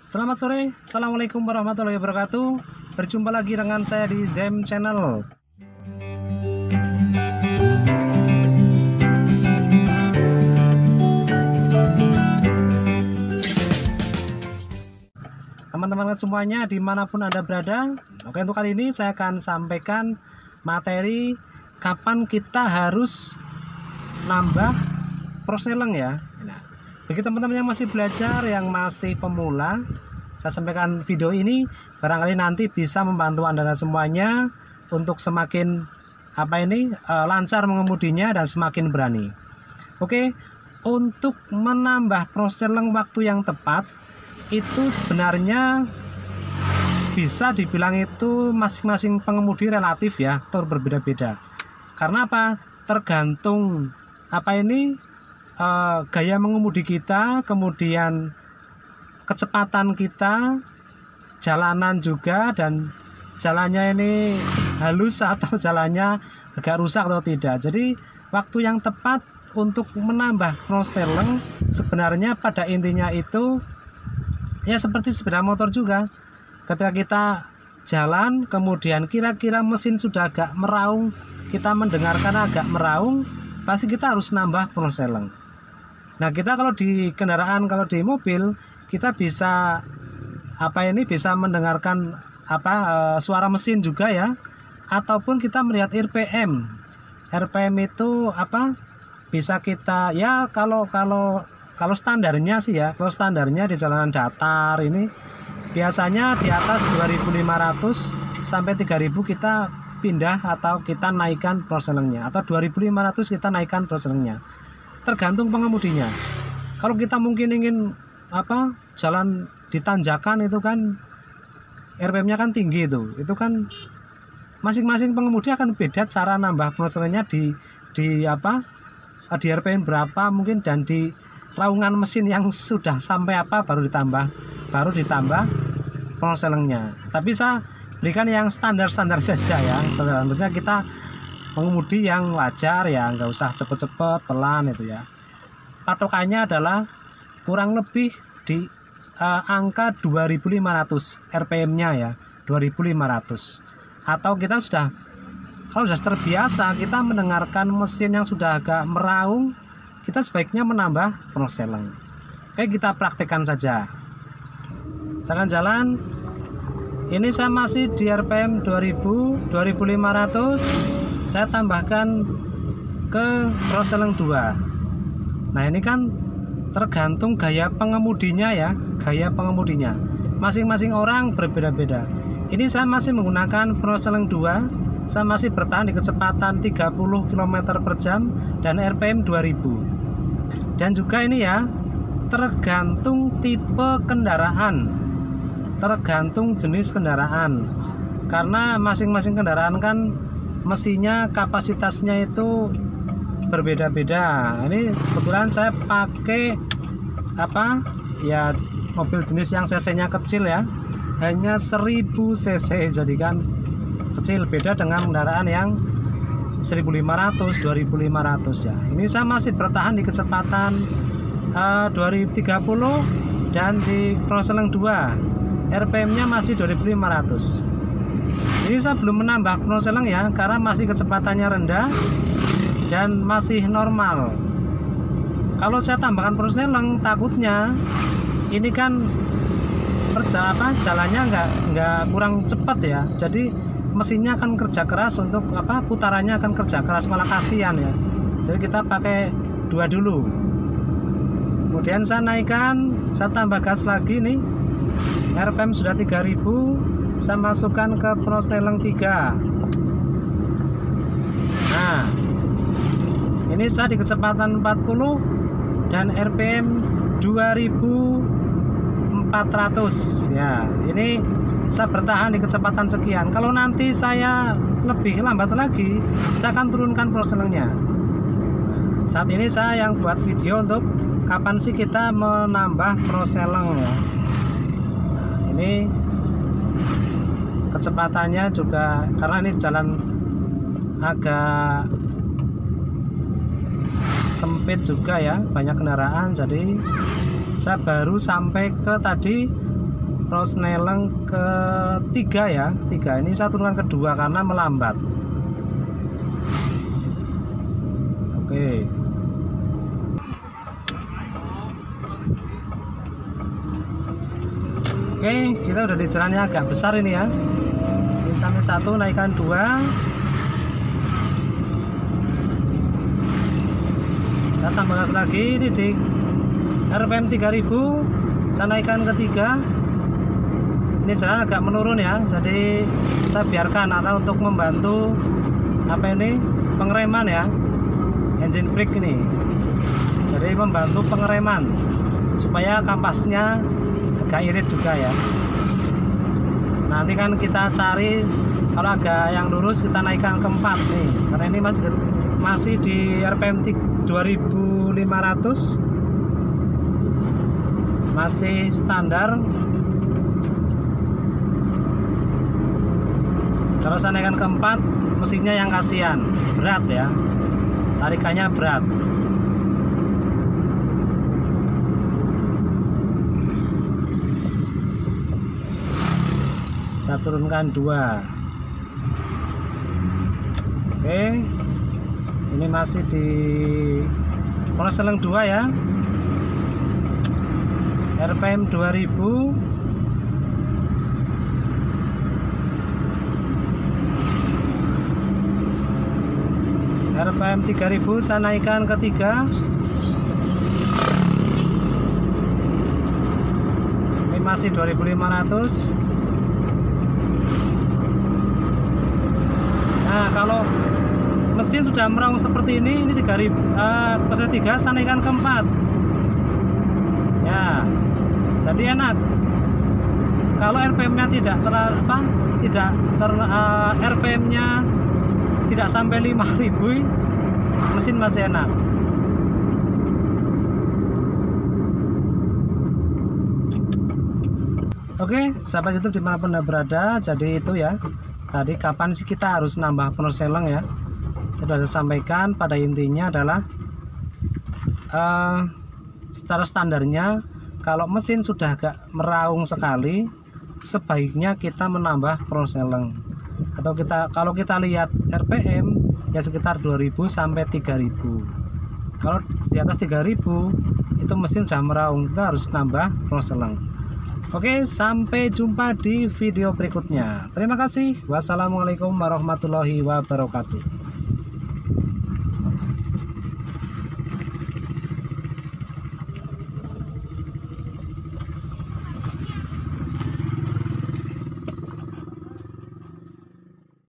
Selamat sore, Assalamualaikum warahmatullahi wabarakatuh. Berjumpa lagi dengan saya di Zem Channel. Teman-teman semuanya dimanapun Anda berada. Oke, untuk kali ini saya akan sampaikan materi kapan kita harus nambah proseleng ya. Bagi teman-teman yang masih belajar, yang masih pemula, saya sampaikan video ini barangkali nanti bisa membantu Anda semuanya untuk semakin lancar mengemudinya dan semakin berani. Oke, untuk menambah proseleng waktu yang tepat itu sebenarnya bisa dibilang itu masing-masing pengemudi relatif ya, atau berbeda-beda. Karena apa? Tergantung gaya mengemudi kita, kemudian kecepatan kita, jalanan juga, dan jalannya ini halus atau jalannya agak rusak atau tidak. Jadi waktu yang tepat untuk menambah proseleng sebenarnya pada intinya itu ya seperti sepeda motor juga. Ketika kita jalan kemudian kira-kira mesin sudah agak meraung, kita mendengarkan agak meraung, pasti kita harus nambah proseleng. Nah, kita kalau di kendaraan, kalau di mobil, kita bisa bisa mendengarkan suara mesin juga ya, ataupun kita melihat RPM. RPM itu bisa kita ya kalau standarnya sih ya, kalau standarnya di jalanan datar ini biasanya di atas 2.500 sampai 3.000 kita pindah atau kita naikkan proselengnya, atau 2.500 kita naikkan proselengnya. Tergantung pengemudinya. Kalau kita mungkin ingin jalan di tanjakan itu kan RPM-nya kan tinggi itu kan masing-masing pengemudi akan beda cara nambah proselengnya di RPM berapa mungkin, dan di raungan mesin yang sudah sampai baru ditambah proselengnya. Tapi saya berikan yang standar-standar saja ya. Tentunya kita pengemudi yang wajar ya, nggak usah cepet-cepet, pelan itu ya. Patokannya adalah kurang lebih di angka 2.500 RPM-nya ya, 2.500. Atau kita kalau sudah terbiasa kita mendengarkan mesin yang sudah agak meraung, kita sebaiknya menambah proseleng. Oke, kita praktekkan saja. Saya akan jalan. Ini saya masih di RPM 2000, 2.500. Saya tambahkan ke proseleng 2. Nah, ini kan tergantung gaya pengemudinya ya, gaya pengemudinya. Masing-masing orang berbeda-beda. Ini saya masih menggunakan proseleng 2. Saya masih bertahan di kecepatan 30 km per jam dan RPM 2000. Dan juga ini ya, tergantung tipe kendaraan, tergantung jenis kendaraan. Karena masing-masing kendaraan kan mesinnya kapasitasnya itu berbeda-beda. Ini kebetulan saya pakai mobil jenis yang cc-nya kecil ya, hanya 1000 cc, jadi kan kecil, beda dengan kendaraan yang 1.500, 2.500 ya. Ini saya masih bertahan di kecepatan 230 dan di proseleng 2 RPM-nya masih 2.500. Ini saya belum menambah proseleng ya, karena masih kecepatannya rendah dan masih normal. Kalau saya tambahkan proseleng, takutnya ini kan jalannya nggak kurang cepat ya. Jadi mesinnya akan kerja keras untuk putarannya akan kerja keras, malah kasihan ya. Jadi kita pakai 2 dulu. Kemudian saya naikkan, saya tambah gas lagi nih. RPM sudah 3.000. Saya masukkan ke proseleng 3. Nah, ini saya di kecepatan 40 dan RPM 2.400 ya. Ini saya bertahan di kecepatan sekian. Kalau nanti saya lebih lambat lagi, saya akan turunkan proselengnya. Saat ini saya yang buat video untuk kapan sih kita menambah proseleng ya. Nah, ini kecepatannya juga, karena ini jalan agak sempit juga ya, banyak kendaraan, jadi saya baru sampai ke tadi Prosneleng ketiga ya, 3. Ini saya turunkan kedua karena melambat. Oke. Oke, kita udah di jalan yang agak besar ini ya. Ini sampai 1, naikkan 2. Kita tambah gas lagi, ini di RPM 3000, saya naikkan ke 3. Ini jalan agak menurun ya, jadi saya biarkan karena untuk membantu apa ini pengereman ya, engine brake ini, jadi membantu pengereman supaya kampasnya agak irit juga ya. Nanti kan kita cari kalau agak yang lurus kita naikkan ke 4 nih, karena ini masih di RPM 2500, masih standar. Kalau saya naikkan ke 4, mesinnya yang kasihan, berat ya, tarikannya berat. Kita turunkan 2. Oke, ini masih di Prosneleng 2 ya, RPM 2000. RPM 3000 saya naikkan ke 3. Ini masih 2500. Nah, kalau mesin sudah meraung seperti ini 3000, proses 3 saya naikkan ke 4 ya, jadi enak. Kalau RPM-nya tidak RPM-nya tidak sampai 5000, mesin masih enak. Oke, sahabat YouTube dimanapun Anda berada, jadi itu ya, tadi kapan sih kita harus nambah Prosneleng ya, sudah saya sampaikan. Pada intinya adalah secara standarnya kalau mesin sudah agak meraung sekali, sebaiknya kita menambah Prosneleng. Atau kalau kita lihat RPM ya sekitar 2000 sampai 3000. Kalau di atas 3000 itu mesin sudah meraung, kita harus nambah Prosneleng. Oke, sampai jumpa di video berikutnya. Terima kasih. Wassalamualaikum warahmatullahi wabarakatuh.